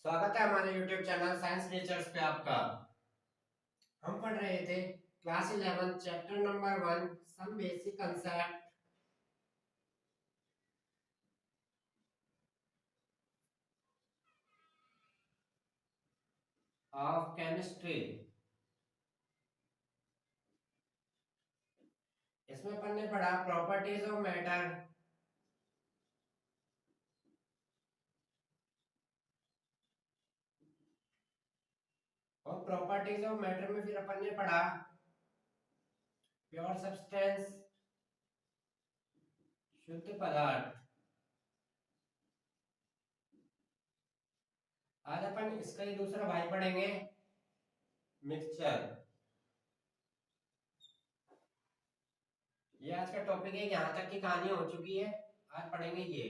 स्वागत है हमारे YouTube चैनल साइंस नेचर्स पे आपका। हम पढ़ रहे थे class 11 chapter number 1 some basic concept of chemistry. इसमें अपन ने पढ़ा प्रॉपर्टीज ऑफ मैटर, और प्रॉपर्टीज ऑफ मैटर में फिर अपन ने पढ़ा प्योर सब्सटेंस, शुद्ध पदार्थ। आज अपन इसका ही दूसरा भाई पढ़ेंगे, मिक्सचर। ये आज का टॉपिक है, यहाँ तक की कहानी हो चुकी है, आज पढ़ेंगे ये।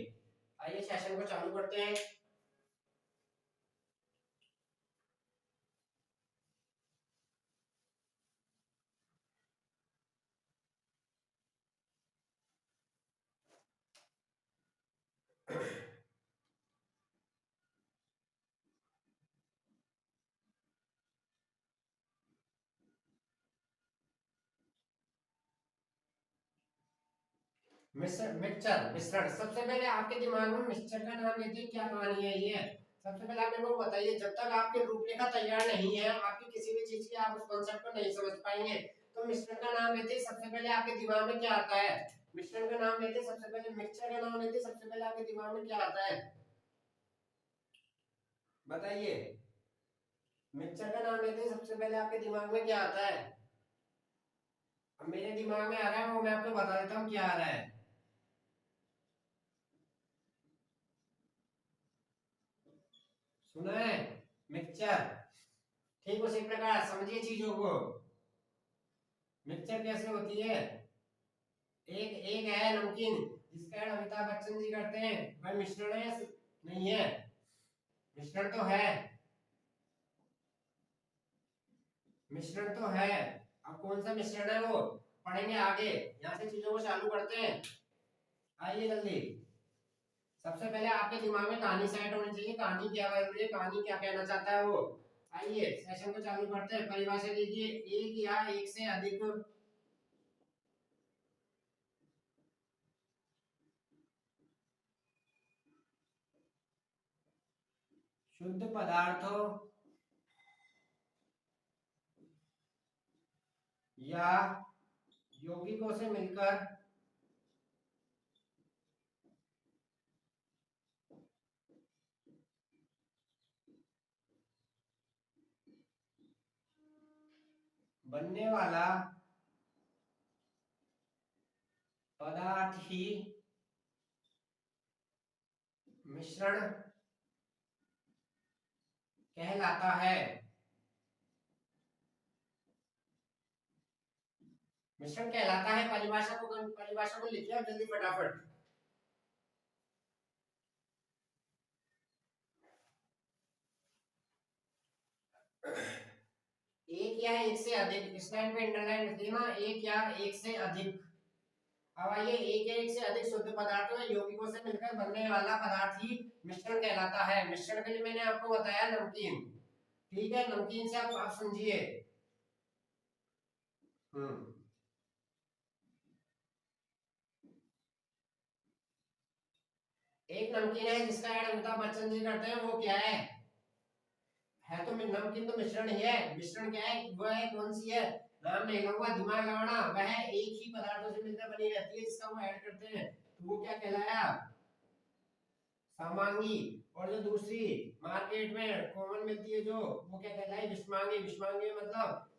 आइए सेशन को चालू करते हैं। मिक्सचर मिश्रण। सबसे पहले आपके दिमाग में मिक्सचर का नाम लेते ही क्या कहानी है ये। सबसे पहले आप मेरे को बताइए, जब तक आपकी रूपरेखा तैयार नहीं है, आपकी किसी भी चीज की आप उस कॉन्सेप्ट को नहीं समझ पाएंगे, तो मिश्रण का नाम लेते ही सबसे पहले आपके दिमाग में क्या आता है? मिश्रण का नाम लेते सबसे पहले, मिक्सचर का नाम लेते सबसे पहले आपके दिमाग में क्या आता है? बताइए। मिक्सचर का नाम लेते सबसे पहले आपके दिमाग में क्या आता है? अब मेरे दिमाग में आ रहा है, वो मैं आपको बता देता हूँ क्या आ रहा है। सुना है? मिक्सचर। ठीक उसी प्रकार समझिए चीजों को। मिक्सचर कैसे होती है? एक एक है नमकीन, जिसका ऐड अमिताभ बच्चन जी करते हैं, वह मिश्रण है नहीं है? मिश्रण तो है, मिश्रण तो है। अब कौन सा मिश्रण है वो पढ़ेंगे आगे, यहाँ से चीजों को चालू करते हैं। आइए जल्दी। सबसे पहले आपके दिमाग में कहानी सेट होनी चाहिए, कहानी क्या कर रही है, कहानी क्या कहना चाहता है वो। आइए सेशन को चालू करते हैं। परिभाषा लीजिए, एक या एक से अधिक शुद्ध पदार्थों या यौगिकों से मिलकर बनने वाला पदार्थ ही मिश्रण कहलाता है। मिश्रण कहलाता है। परिभाषा को लिखिए आप जल्दी फटाफट। एक या एक से अधिक, स्लाइड पे इंटरलाइन लिख देना, एक या एक से अधिक। अब आइए, एक या एक से अधिक शुद्ध पदार्थों या यौगिकों से मिलकर बनने वाला पदार्थ ही मिश्रण कहलाता है। मिश्रण के लिए मैंने आपको बताया नमकीन। ठीक है, नमकीन से आप समझिए। हम्म एक नमकीन है जिसका ऐड अमिताभ बच्चन जी करते हैं, वो क्या है तो नमकीन तो मिश्रण ही है। मिश्रण क्या है, वह है कौन सी है? नाम नहीं लूंगा, दिमाग लगाना। वह एक ही पदार्थों से मिलकर बनी रहती है, जिसका वो ऐड करते हैं, तो वो क्या कहलाया? समांगी। और जो दूसरी मार्केट में कॉमन मिलती है जो, वो क्या कहलाई? विषमांगी। विषमांगी मतलब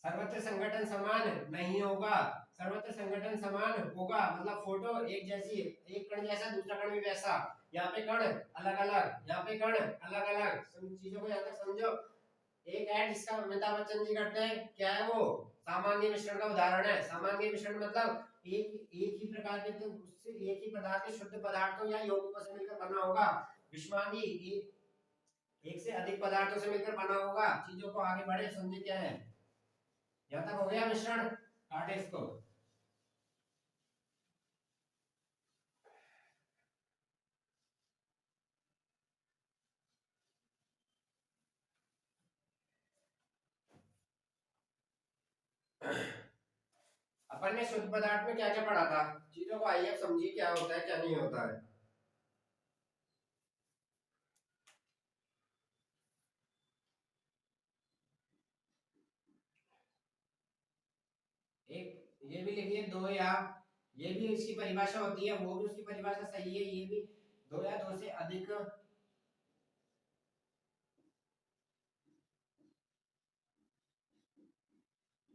सर्वत्र संगठन समान नहीं होगा, सर्वत्र संगठन समान होगा मतलब फोटो एक जैसी, एक कण जैसा दूसरा कण भी वैसा। यहाँ पे कण अलग अलग, यहाँ पे कण अलग अलग। चीजों को यहाँ तक समझो। एक ऐड जिसका अमिताभ बच्चन जी करते हैं, क्या है वो? सामान्य मिश्रण का उदाहरण है। सामान्य मिश्रण मतलब एक एक ही प्रकार के, तो उससे एक ही प्रकार के शुद्ध पदार्थों या यौगिकों से मिलकर बना होगा। विषमांगी एक से अधिक पदार्थों से मिलकर बना होगा। चीजों को आगे बढ़े, समझे क्या है। यहाँ तक हो गया मिश्रण, काटे इसको। अपन ने शुद्ध पदार्थ में क्या क्या पढ़ा था, चीजों को आइए अब समझिए क्या होता है क्या नहीं होता है। एक ये भी लिखिए दो या, ये भी इसकी परिभाषा होती है, वो भी उसकी परिभाषा सही है, ये भी दो या दो से अधिक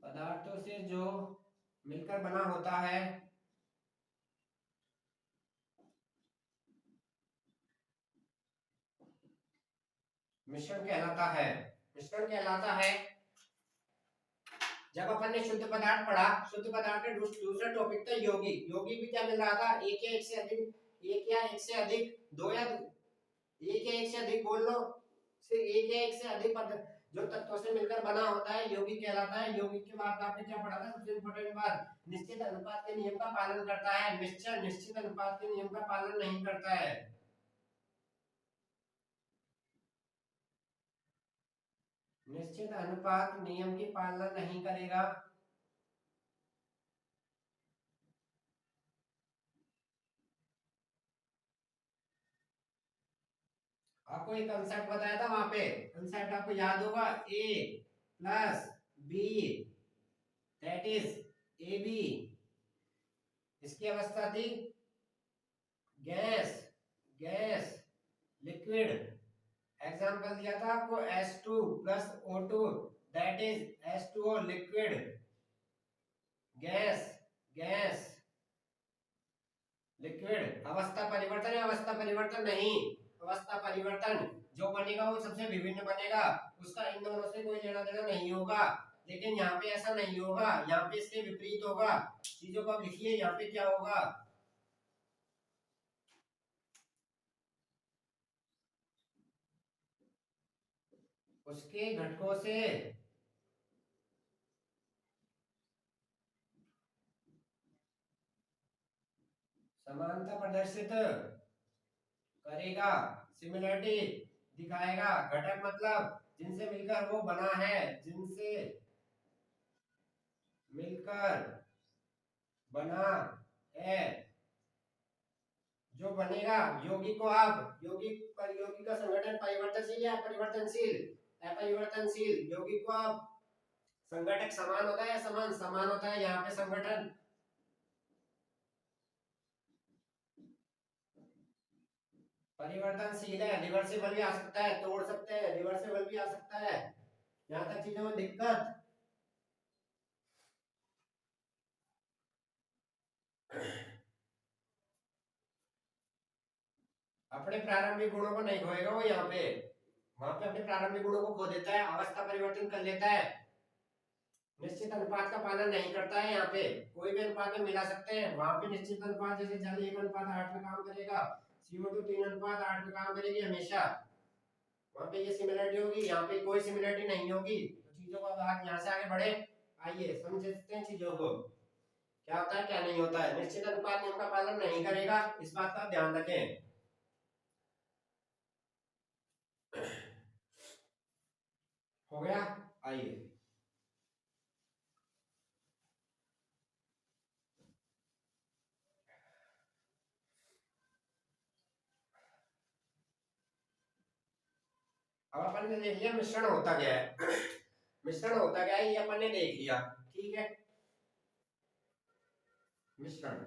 पदार्थों से जो मिलकर बना होता है मिश्रण कहलाता है। मिश्रण कहलाता है। जब अपन ने शुद्ध पदार्थ पढ़ा, शुद्ध पदार्थ का दूसरा टॉपिक था यौगिक। यौगिक भी क्या मिल रहा था, एक या एक से अधिक, एक या एक से अधिक, दो या एक या एक से अधिक बोल लो, सिर्फ एक या एक से अधिक पदार्थ जो तत्वों से मिलकर बना होता है यौगिक कहलाता है। यौगिक के बाद आपने क्या पढ़ा था, सबसे इंपॉर्टेंट बात, निश्चित अनुपात के नियम का पालन करता है। मिश्रण निश्चित अनुपात के नियम का पालन नहीं करता है। निश्चित अनुपात नियम की पालना नहीं करेगा। आपको एक कंसेप्ट बताया था वहां पे, कंसेप्ट आपको याद होगा, A plus B that is A B, इसकी अवस्था थी गैस, गैस लिक्विड। एग्जांपल दिया था आपको H2 plus O2 that is H2O liquid, gas, gas liquid. अवस्था परिवर्तन है, अवस्था परिवर्तन नहीं, अवस्था परिवर्तन जो बनेगा वो सबसे विभिन्न बनेगा, उसका इन दोनों से कोई लेना देना नहीं होगा। लेकिन यहाँ पे ऐसा नहीं होगा, यहाँ पे इसके विपरीत होगा। चीजों को आप लिखिए, यहाँ पे क्या होगा, उसके घटकों से समानता प्रदर्शित करेगा, सिमिलरिटी दिखाएगा। घटक मतलब जिनसे मिलकर वो बना है, जिनसे मिलकर बना है, जो बनेगा। यौगिक को आप यौगिक का संगठन परिवर्तनशील या अपरिवर्तनशील, अपरिवर्तनशील। यौगिक को आप संगठक समान होता है या समान, समान होता है। यहाँ पे संगठन परिवर्तनशील है, रिवर्सिबल भी आ सकता है, तोड़ सकते हैं, रिवर्सिबल भी आ सकता है। यहाँ तक चीजों में दिक्कत, अपने प्रारंभिक गुणों को नहीं खोएगा वो, यहाँ पे वहां पे अपने प्रारंभिक गुणों को खो देता है, अवस्था परिवर्तन कर लेता है, निश्चित अनुपात का पालन नहीं करता है। यहाँ पे कोई भी अनुपात में मिला सकते हैं, वहां पे निश्चित अनुपात, जैसे जल 1:8 में काम करेगा, CO2 3:8 में काम करेगी हमेशा, वहां पे ये सिमिलरिटी होगी, यहाँ पे कोई सिमिलरिटी नहीं होगी। तो चीजों को अब यहाँ से आगे बढ़े, आइए समझते हैं चीजों को, क्या होता है क्या नहीं होता है। निश्चित अनुपात नियम का पालन नहीं करेगा, इस बात का ध्यान रखें। हो गया, आइए अब अपन ने देख लिया मिश्रण होता क्या है। मिश्रण होता क्या है ये अपन ने देख लिया, ठीक है। मिश्रण,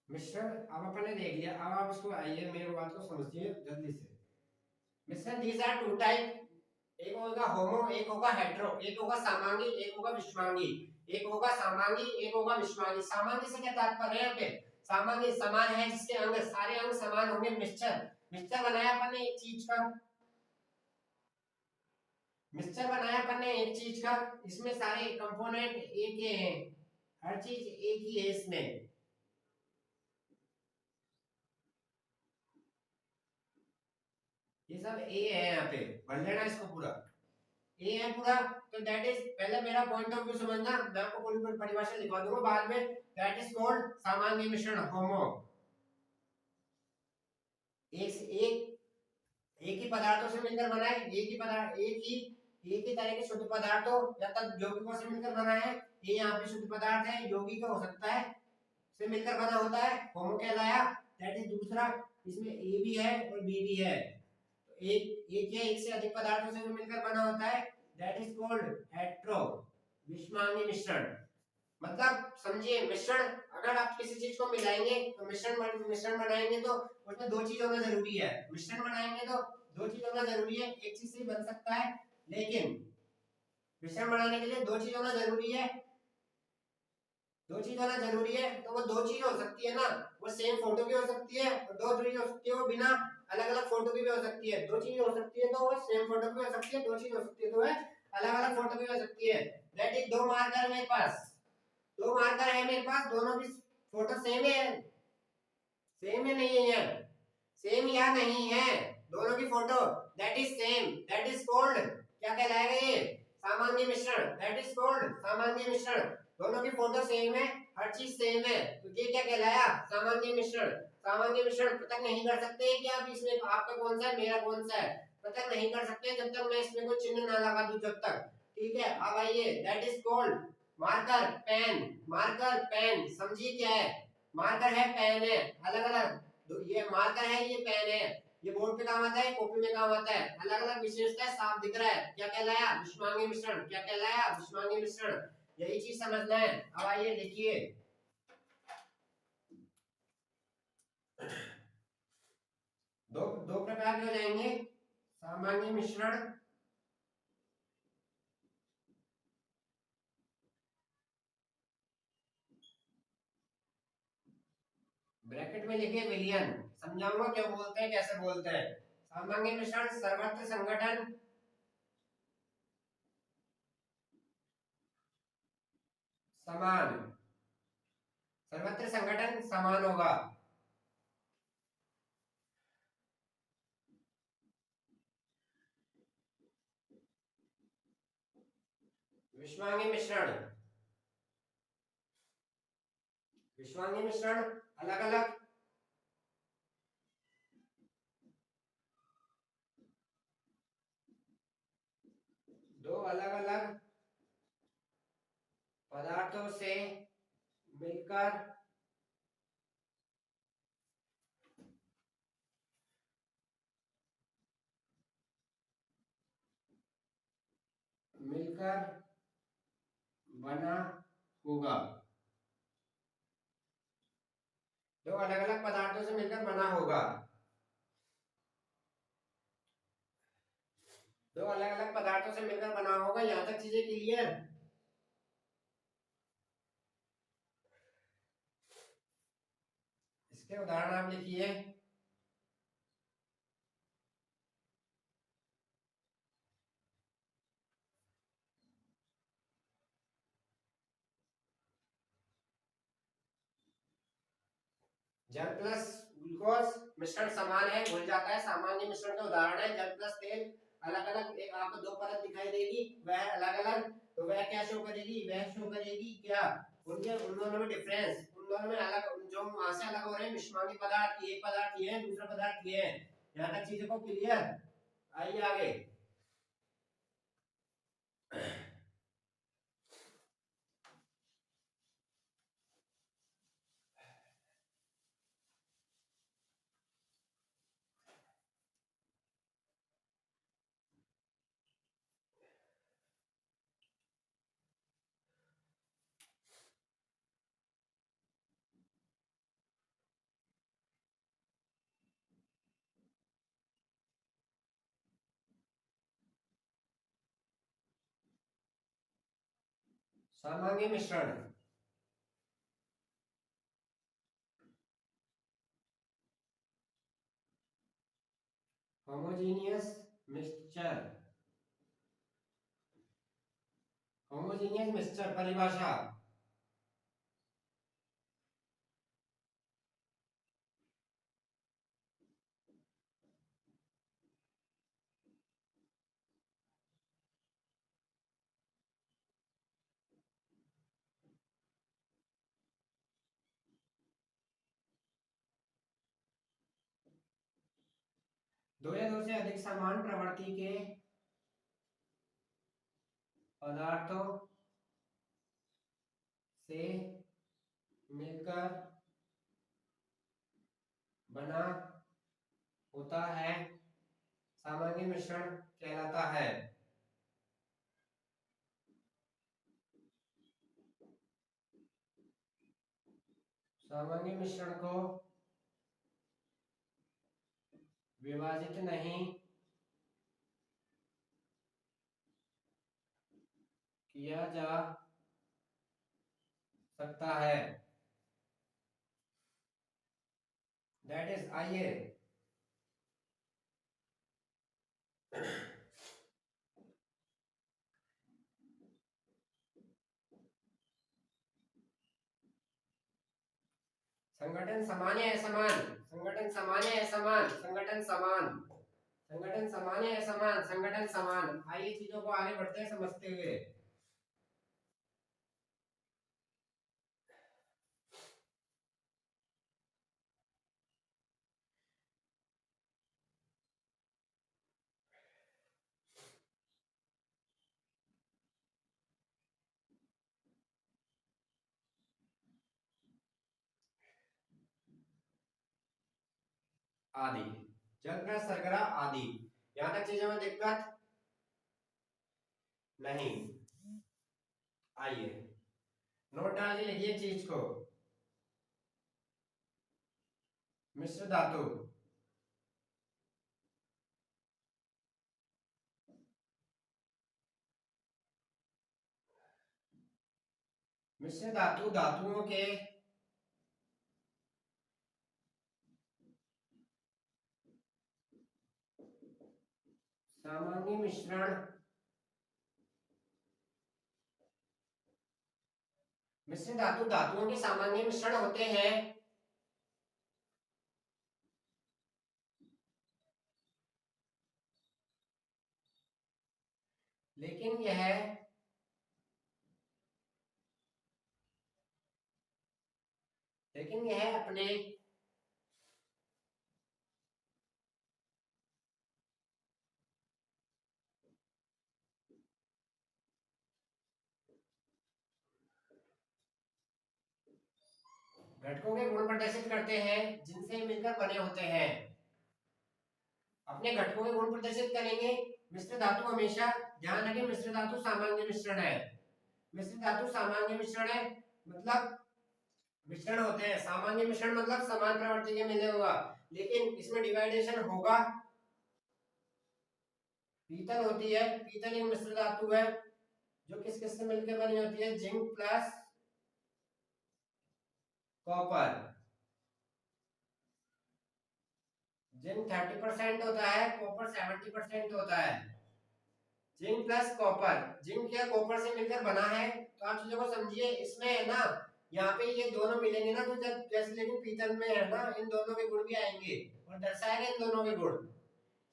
मिश्रण अब अपन ने देख लिया। अब आप इसको आइए मेरी बात को समझिए जल्दी से। मिश्रण दीज आर टू टाइप, एक होगा होमो, एक होगा हेटेरो, एक होगा समांगी, एक होगा विषमांगी। एक होगा समांगी, एक होगा विषमांगी। समांगी से क्या तात्पर्य है यहाँ पे, समांगी समान है जिसके अंग, सारे अंग समान होंगे। मिक्सचर, मिक्सचर बनाया अपन ने एक चीज का, मिक्सचर बनाया अपन ने एक चीज का, इसमें सारे कंपोनेंट एक ही हैं, हर चीज एक ही है इसमें। ये सब ए है, यहाँ पे पढ़ लेना इसको पूरा, ए है पूरा। तो दैट इज, पहले मेरा पॉइंट ऑफ व्यू समझना, मैं आपको पूरी परिभाषा लिखवा दूंगा बाद में। दैट इज कॉल्ड सामान्य मिश्रण, होमो। एक एक ही पदार्थों से मिलकर बना है, एक ही तरह के शुद्ध पदार्थों या तब यौगिकों से मिलकर बना है। ये यहाँ पे शुद्ध पदार्थ है, यौगिक हो सकता है, से मिलकर बना होता है, होमो कहलाया। दैट इज दूसरा, इसमें ए भी है और बी भी है। तो एक या एक से अधिक पदार्थों से जो मिलकर बना होता है, दैट इज कॉल्ड हेट्रो, विषमांगी मिश्रण। मतलब समझिए, मिश्रण अगर आप किसी चीज को मिलाएंगे तो मिश्रण बनाएंगे तो उसमें दो चीज होना जरूरी है। मिश्रण बनाएंगे तो दो चीज होना जरूरी है, एक चीज से बन सकता है, लेकिन मिश्रण बनाने के लिए दो चीज होना जरूरी है। दो चीज होना जरूरी है, तो वो दो चीज हो सकती है ना, वो सेम फोटो भी हो सकती है, और दो चीज हो सकती है वो बिना अलग अलग फोटो की भी हो सकती है। दो चीज हो सकती है तो वो सेम फोटो भी हो सकती है, दो चीज हो सकती है तो वह अलग अलग फोटो भी हो सकती है। दैट इज दो मार्कर मेरे पास, दो मार्कर है मेरे पास, दोनों की फोटो सेम है, सेम है नहीं है यार, सेम या नहीं है, दोनों की photo that is same, that is called, क्या कहलाएगा ये, सामान्य मिश्रण। दैट इज कॉल्ड सामान्य मिश्रण। दोनों की फोटो सेम है, हर चीज सेम है, तो ये क्या कहलाया, सामान्य मिश्रण। सामान्य मिश्रण पृथक नहीं कर सकते कि आप इसमें आपका कौन सा है मेरा कौन सा है, पृथक नहीं कर सकते जब तक मैं इसमें कोई चिन्ह ना लगा दूं, जब तक। ठीक है, अब आइए, that is called marker pen. Marker pen समझिए क्या है, मार्कर है पेन है, अलग अलग, ये मार्कर है ये पेन है, ये बोर्ड पे काम आता है, कॉपी में काम आता है, अलग अलग विशेषता है, साफ दिख रहा है, क्या कहलाया, विषमांगी मिश्रण। क्या कहलाया, विषमांगी मिश्रण। यही चीज समझना है। अब आइए लिखिए, दो दो प्रकार के हो जाएंगे, सामान्य मिश्रण, ब्रैकेट में लिखिए विलियन, समझाऊंगा क्या बोलते हैं कैसे बोलते हैं। सामान्य मिश्रण सर्वत्र संगठन समान, सर्वत्र संगठन समान होगा। विषमांगी मिश्रण, विषमांगी मिश्रण अलग अलग, दो अलग अलग पदार्थों से मिलकर मिलकर बना होगा, दो अलग अलग पदार्थों से मिलकर बना होगा, दो अलग अलग पदार्थों से मिलकर बना होगा। यहां तक चीजें क्लियर। इसके उदाहरण आप लिखिए, जल प्लस ग्लूकोज मिश्रण समान है, घुल जाता है, सामान्य मिश्रण का उदाहरण है। जल प्लस तेल अलग अलग, एक आपको दो परत दिखाई देगी, वह अलग अलग, तो वह क्या शो करेगी, वह शो करेगी क्या, उनके उन दोनों में डिफरेंस, उन दोनों में अलग, जो वहां से अलग हो रहे हैं मिश्रमांगी पदार्थ, एक पदार्थ ये है दूसरा पदार्थ ये है। यहाँ तक चीजों को क्लियर। आइए आगे, सामान्य मिश्रण, होमोजेनियस मिक्सचर, होमोजेनियस मिक्सचर परिभाषा, दो या दो से अधिक समान प्रवृत्ति के पदार्थों से मिलकर बना होता है सामान्य मिश्रण कहलाता है। सामान्य मिश्रण को विभाजित नहीं किया जा सकता है। दैट इज, आइए संगठन समान है असमान, संगठन समान है असमान, संगठन समान, संगठन समान है असमान, संगठन समान। आइए चीजों को आगे बढ़ते हैं समझते हुए। आदि, जल का सरगरा आदि, यहां तक चीजों में दिक्कत नहीं। आइए नोट डाल के लिखिए चीज को। मिश्र धातु, मिश्र धातु धातुओं के सामान्य मिश्रण, मिश्र धातु धातुओं के सामान्य मिश्रण होते हैं, लेकिन यह अपने घटकों के गुण प्रदर्शित करते हैं जिनसे मिलकर बने होते हैं। अपने घटकों के गुण प्रदर्शित करेंगे। मिश्र धातु हमेशा ध्यान रखें, मिश्र धातु सामान्य मिश्रण है। मिश्र धातु सामान्य मिश्रण है मतलब मिश्रण होते हैं। सामान्य मिश्रण मतलब समान प्रवृत्ति के मिले होगा, लेकिन इसमें डिवाइडेशन होगा। पीतल होती है, पीतल एक मिश्र धातु है जो किस किस से मिलकर बनी होती है, जिंक प्लस कॉपर। जिंक 30% होता है, कॉपर 70% होता है। जिंक प्लस कॉपर, जिंक या कॉपर से मिलकर बना है। तो आप चीजों को समझिए, इसमें है ना, यहाँ पे ये दोनों मिलेंगे ना, तो जब जैसे लेकिन पीतल में है ना, इन दोनों के गुण भी आएंगे और दर्शाएंगे इन दोनों के गुण।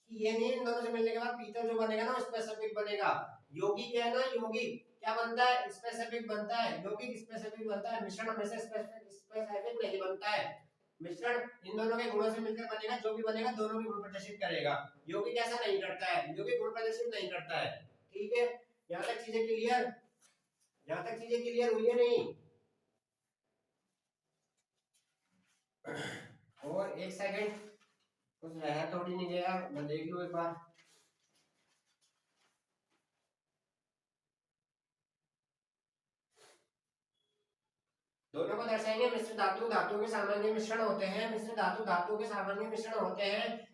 ये नहीं इन दोनों से मिलने के बाद पीतल जो बनेगा ना स्पेसिफिक बनेगा। यौगिक है ना, यौगिक क्या बनता है, स्पेसिफिक बनता है। यौगिक स्पेसिफिक बनता है, मिश्रण हमेशा स्पेसिफिक नहीं बनता है। मिश्रण इन दोनों के गुणों से मिलकर बनेगा, जो भी बनेगा दोनों के गुण प्रदर्शित करेगा। यौगिक ऐसा नहीं करता है, यौगिक गुण प्रदर्शित नहीं करता है। ठीक है, यहाँ तक चीजें क्लियर, यहाँ तक चीजें क्लियर हुई है नहीं? और एक सेकंड, कुछ रहा थोड़ी नहीं गया, मैं देख लूं एक बार। दोनों को दर्शाएंगे। मिश्र धातु धातुओं के सामान्य मिश्रण होते हैं, मिश्र धातु धातुओं के सामान्य मिश्रण होते हैं।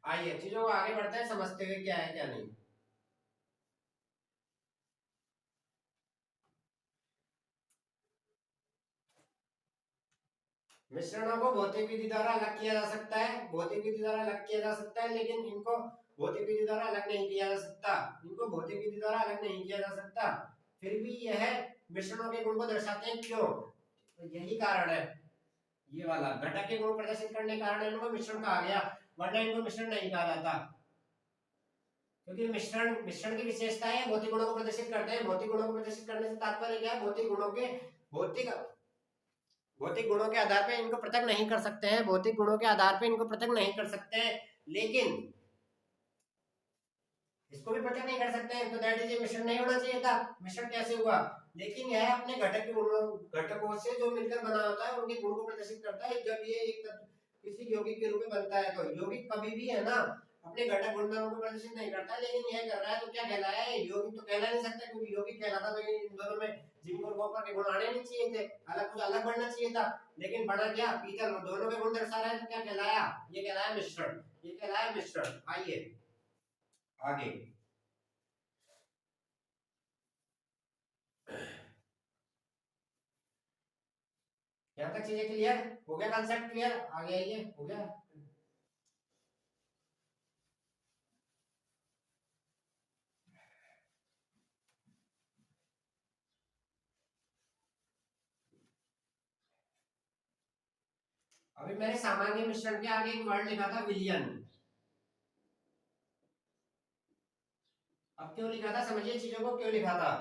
आइए चीजों को आगे बढ़ते हैं समझते हुए क्या है क्या नहीं। मिश्रणों को भौतिक विधि द्वारा अलग किया जा सकता है, भौतिक विधि द्वारा अलग किया जा सकता है, लेकिन इनको भौतिक विधि द्वारा अलग नहीं किया जा सकता। इनको भौतिक विधि द्वारा अलग नहीं किया जा सकता। फिर भी यह मिश्रणों के गुण को दर्शाते हैं। क्यों? तो यही कारण है, ये वाला घटक के गुण प्रदर्शित करने के कारण इनको मिश्रण कहा गया, वरना इनको मिश्रण नहीं कहा जाता। क्योंकि मिश्रण की विशेषता है भौतिक गुणों को प्रदर्शित करते हैं। भौतिक गुणों को प्रदर्शित करने से तात्पर्य क्या है, भौतिक गुणों के भौतिक भौतिक गुणों के आधार पे इनको पृथक नहीं कर सकते हैं, भौतिक गुणों के आधार पे इनको पृथक नहीं कर सकते हैं, लेकिन इसको भी पृथक नहीं कर सकते हैं, तो दैट इज मिश्रण नहीं होना चाहिए था। मिश्रण कैसे हुआ? लेकिन यह अपने घटकों से जो मिलकर बना होता है उनके गुण को प्रदर्शित करता है। जब ये एक किसी यौगिक के रूप में बनता है तो यौगिक कभी भी है ना अपने घटक गुणधर्मों को प्रदर्शित नहीं करता, लेकिन यह कर रहा है तो क्या कहलाया है? यौगिक तो कहला नहीं सकता, क्योंकि यौगिक कहलाता तो इन दोनों में जिंक और कॉपर के गुण आने नहीं चाहिए थे, अलग कुछ अलग बनना चाहिए था, लेकिन बना क्या? पीतल, और दोनों के गुण दर्शा रहा है, तो क्या कहलाया? ये कहलाया मिश्रण, ये कहलाया मिश्रण। आइए आगे, यहाँ तक चीजें क्लियर हो गया? Concept clear? आगे आइए, हो गया? अभी मैंने सामान्य मिश्रण के आगे एक वर्ड लिखा था विलियन। अब क्यों लिखा था? समझिए चीजों को, क्यों लिखा था।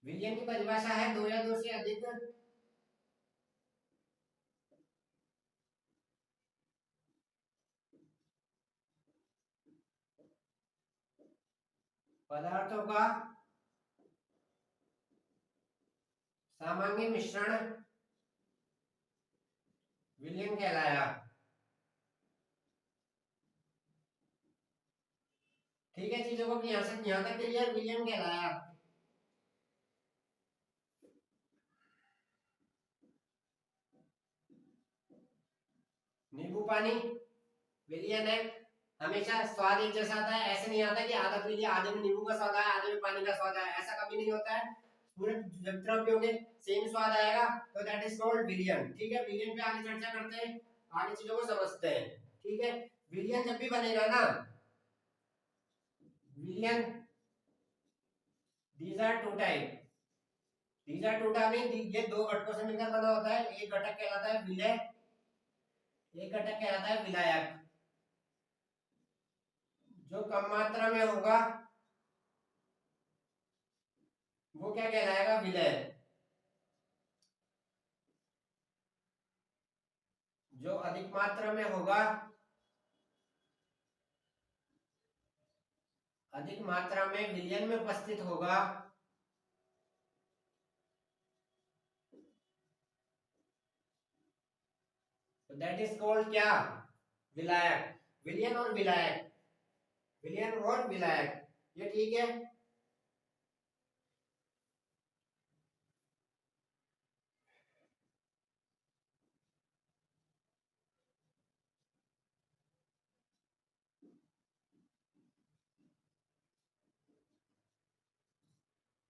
विलियन की परिभाषा है दो या दो से अधिक पदार्थों का सामान्य मिश्रण विलियन कहलाया। ठीक है, चीजों को यहां से यहां तक क्लियर? विलियन कहलाया। नींबू पानी विलियन है। हमेशा स्वाद एक जैसा आता है, ऐसे नहीं आता कि आधा पी लिया, आधे में नींबू का स्वाद आया, आधे में पानी का स्वाद आया, ऐसा कभी नहीं होता है। पूरे जब तरह पियोगे सेम स्वाद आएगा, तो दैट इज कॉल्ड विलियन। ठीक है, विलियन पे आगे चर्चा करते हैं, आगे चीजों को समझते हैं। ठीक है, विलियन जब भी बनेगा ना, विलियन, these are two type, these are two type mean ये दो घटकों से मिलकर बना होता है। एक घटक कहलाता है विलय, एक घटक कहलाता है विलायक। जो कम मात्रा में होगा वो क्या कहलाएगा? विलय। जो अधिक मात्रा में होगा, अधिक मात्रा में विलयन में उपस्थित होगा, तो दैट इज कॉल्ड क्या? विलायक। विलयन और विलायक, विलयन और विलायक, ये ठीक है।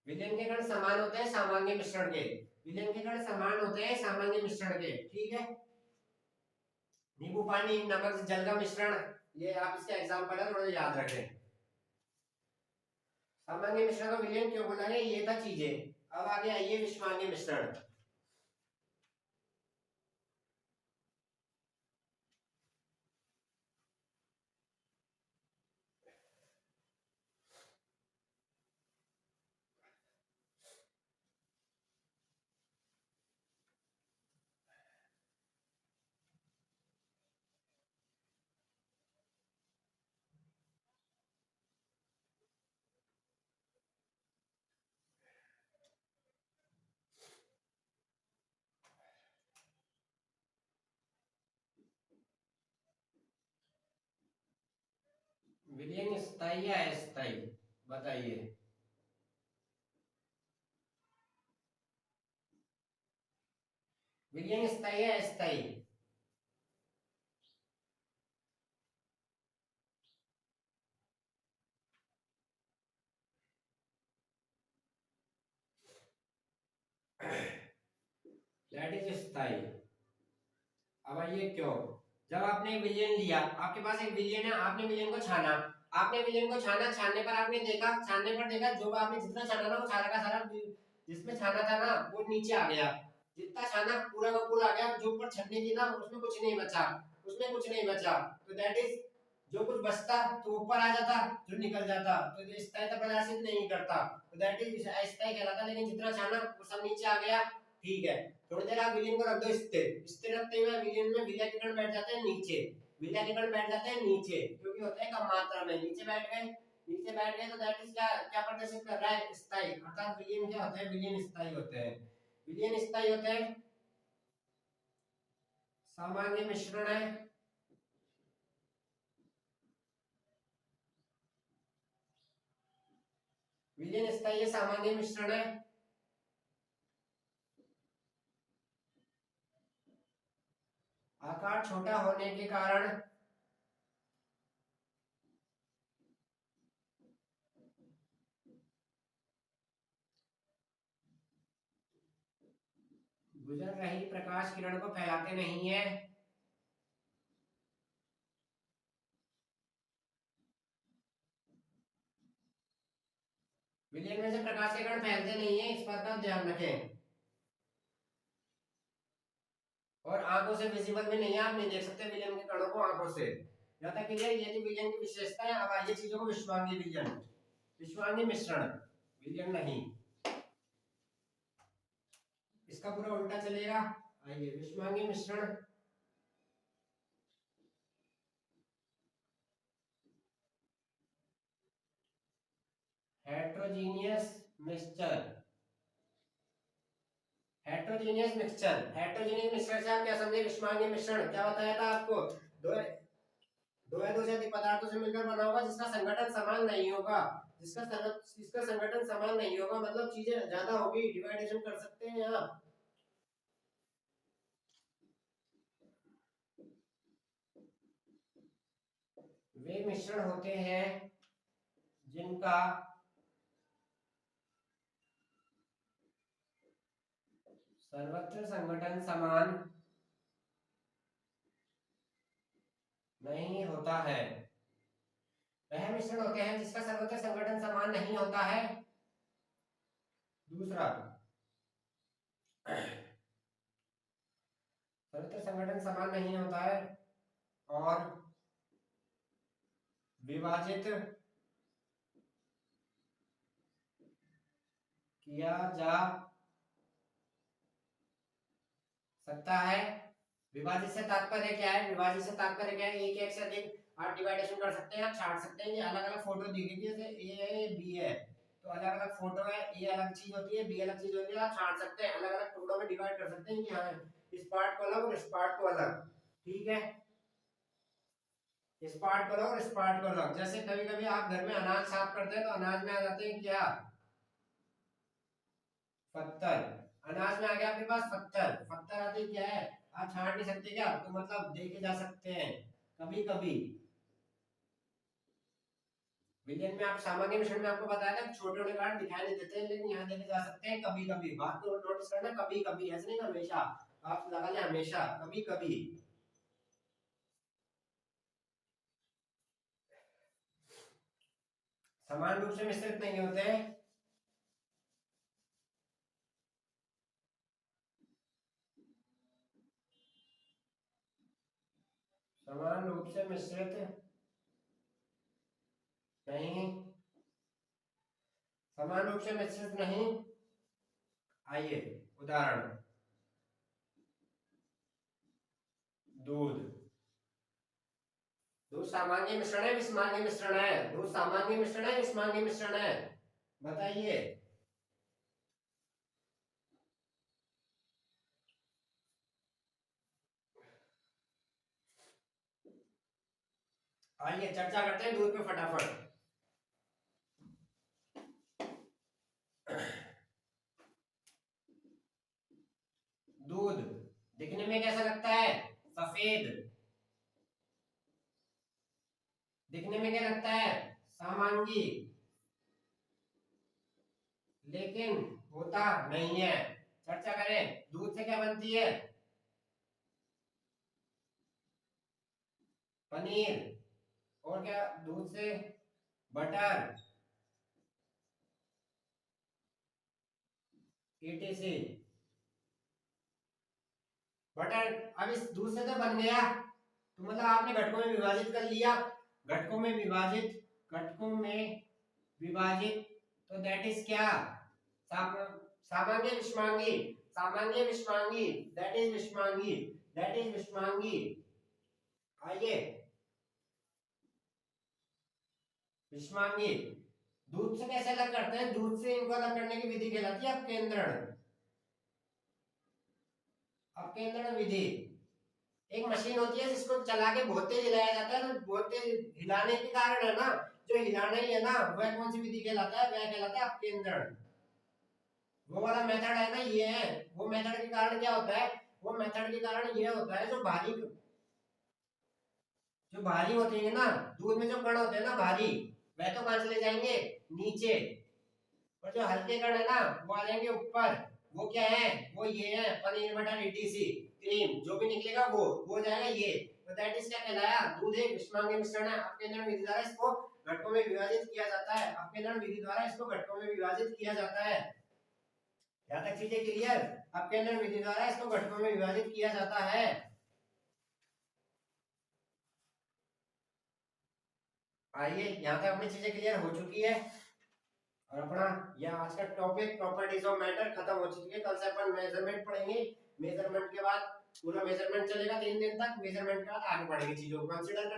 विलयन के कण समान होते हैं सामान्य मिश्रण के, विलयन के कण समान होते हैं सामान्य मिश्रण के। ठीक है, नींबू पानी, नमक जल का मिश्रण, ये आप इसका एग्जांपल है, थोड़ा याद रखें। सामान्य मिश्रण को विलयन क्यों बोला गया, ये था चीजें। अब आगे आइए विषमांगी मिश्रण। विलयन स्थायी या अस्थायी, बताइए। विलयन स्थायी या अस्थायी? दैट इज स्थायी। अब आइए क्यों। जब आपने विलयन लिया, आपके पास एक विलयन है, आपने विलयन को छाना, आपने विलयन को छाना, छानने पर आपने देखा, छानने पर देखा जो आपने जितना छाना ना वो सारा का सारा जिसमें छाना था ना वो नीचे आ गया, जितना छाना पूरा का पूरा आ गया, जो ऊपर छन्नी थी ना उसमें कुछ नहीं बचा, उसमें कुछ नहीं बचा, तो दैट इज जो कुछ बचता तो ऊपर आ जाता, जो निकल जाता तो स्थायीता प्रदर्शित नहीं करता, तो दैट इज अस्थायी कहलाता। लेकिन जितना अचानक वो सब नीचे आ गया, ठीक है। थोड़ी देर आप विलयन को रख दो स्थिर, स्थिर रखते हुए विलयन में विलयनीकरण बैठ जाते हैं नीचे, विलयनीकरण बैठ जाते हैं नीचे, क्योंकि होता है कम मात्रा में। नीचे बैठ गए, नीचे बैठ गए तो दैट इज क्या क्या प्रदर्शित कर रहा है, स्थायी। अर्थात विलयन क्या होता है, विलयन स्थायी होते हैं, विलयन स्थायी होते हैं। सामान्य मिश्रण है, विलयन स्थायी सामान्य मिश्रण है। आकार छोटा होने के कारण गुजर रही प्रकाश किरण को फैलाते नहीं है। विलयन में से प्रकाश के कण फैलते नहीं है, इस बात का ध्यान रखें। और आंखों से विजिबल भी नहीं है, आप नहीं देख सकते विलयन के कणों को आंखों से। यहाँ तक क्लियर, ये थी विलयन की विशेषता है। अब आइए चीजों को विश्वांगी विलयन, विश्वांगी मिश्रण, विलयन नहीं, इसका पूरा उल्टा चलेगा। आइए विश्वांगी मिश्रण, heterogeneous mixture, heterogeneous mixture, heterogeneous mixture से आप क्या समझे, विश्वांगी मिश्रण क्या बताया था आपको, दो दो या दो से अधिक पदार्थों से मिलकर बना होगा जिसका संगठन समान नहीं होगा, जिसका संगठन समान नहीं होगा मतलब चीजें ज्यादा होगी, डिवाइडेशन कर सकते हैं आप। वे मिश्रण होते हैं जिनका सर्वत्र संगठन समान नहीं होता है। वह मिश्रण होते हैं जिसका सर्वत्र संगठन समान नहीं होता है। दूसरा, सर्वत्र संगठन समान नहीं होता है और विभाजित किया जा सकता है। विभाजित से तात्पर्य क्या है, विभाजित से तात्पर्य क्या है, एक एक से अधिक आप डिवाइडेशन कर सकते हैं, आप छाट सकते हैं। ये अलग अलग फोटो दी गई है, जैसे ए है ये बी है, तो अलग अलग फोटो है, ए अलग चीज होती है, बी अलग चीज होती है, आप छाट सकते हैं, अलग अलग टुकड़ों में डिवाइड कर सकते हैं कि हाँ इस पार्ट को अलग और इस पार्ट को अलग, ठीक है, इस पार्ट को अलग और इस पार्ट को अलग। जैसे कभी कभी आप घर में अनाज साफ करते हैं तो अनाज में आ जाते हैं क्या, पत्थर, अनाज में आ गया आपके पास पत्थर, पत्थर आते क्या है, आप छाट नहीं सकते क्या, तो मतलब देखे जा सकते हैं कभी कभी। विलयन में आप सामान्य मिश्रण में आपको बताया था छोटे छोटे कार्ड दिखाई नहीं देते हैं, लेकिन यहाँ देखे जा सकते हैं कभी कभी। बात को नोटिस करना, कभी कभी, ऐसे नहीं हमेशा, आप लगा लें हमेशा, कभी कभी। समान रूप से मिश्रित नहीं होते, समान रूप से मिश्रित नहीं, समान रूप से मिश्रित नहीं। आइए उदाहरण, दूध, दूध सामान्य मिश्रण है विषमांगी मिश्रण है, दूध सामान्य मिश्रण है विषमांगी मिश्रण है, बताइए। आइए चर्चा करते हैं दूध पे फटाफट। दूध दिखने में कैसा लगता है, सफेद, दिखने में क्या लगता है, सामांगी, लेकिन होता नहीं है। चर्चा करें, दूध से क्या बनती है, पनीर, और क्या, दूध से बटर, etc। बटर अब इस दूध से तो बन गया, तो मतलब आपने घटकों में विभाजित कर लिया, घटकों में विभाजित, घटकों में विभाजित, तो दैट इज क्या, सामान्य विषमांगी, सामान्य विषमांगी, दैट इज विषमांगी, दैट इज विषमांगी। आइए, विषमांगी दूध से कैसे अलग करते हैं, दूध से इनको अलग करने की विधि कहलाती है अपकेंद्रण, अपकेंद्रण विधि। एक मशीन होती है जिसको चला के बहुत तेज हिलाया जाता है, तो बहुत तेज हिलाने के कारण है ना, जो हिलाना ही है ना, वह कौन सी विधि कहलाता है, वह कहलाता है अपकेंद्रण। वो वाला मेथड है ना, ये है वो मेथड के कारण क्या होता है, वो मेथड के कारण ये होता है, जो भारी होते हैं ना, दूध में जो कण होते हैं ना भारी, वह तो कहां चले जाएंगे, नीचे, और जो हल्के कण है ना, वो आ जाएंगे ऊपर। वो क्या है, वो ये है पनीर मटर ईटीसी, क्रीम जो भी निकलेगा वो हो जाएगा ये। तो दैट इज क्या कहलाया, दूध एक विषमांगी मिश्रण है, अपकेंद्रण विधि द्वारा इसको घटकों में विभाजित किया जाता है, अपकेंद्रण विधि द्वारा इसको घटकों में विभाजित किया जाता है। यहाँ तक चीजें क्लियर, अपकेंद्रण विधि द्वारा इसको घटकों में विभाजित किया जाता है। आइए, यहाँ तक अपनी चीजें क्लियर हो चुकी है, और अपना यह आज का टॉपिक प्रॉपर्टीज ऑफ मैटर खत्म हो चुकी है। कल से अपन मेजरमेंट पढ़ेंगे, मेजरमेंट के बाद पूरा मेजरमेंट चलेगा 3 दिन तक, मेजरमेंट के बाद आगे बढ़ेंगे चीजों को कंसीडर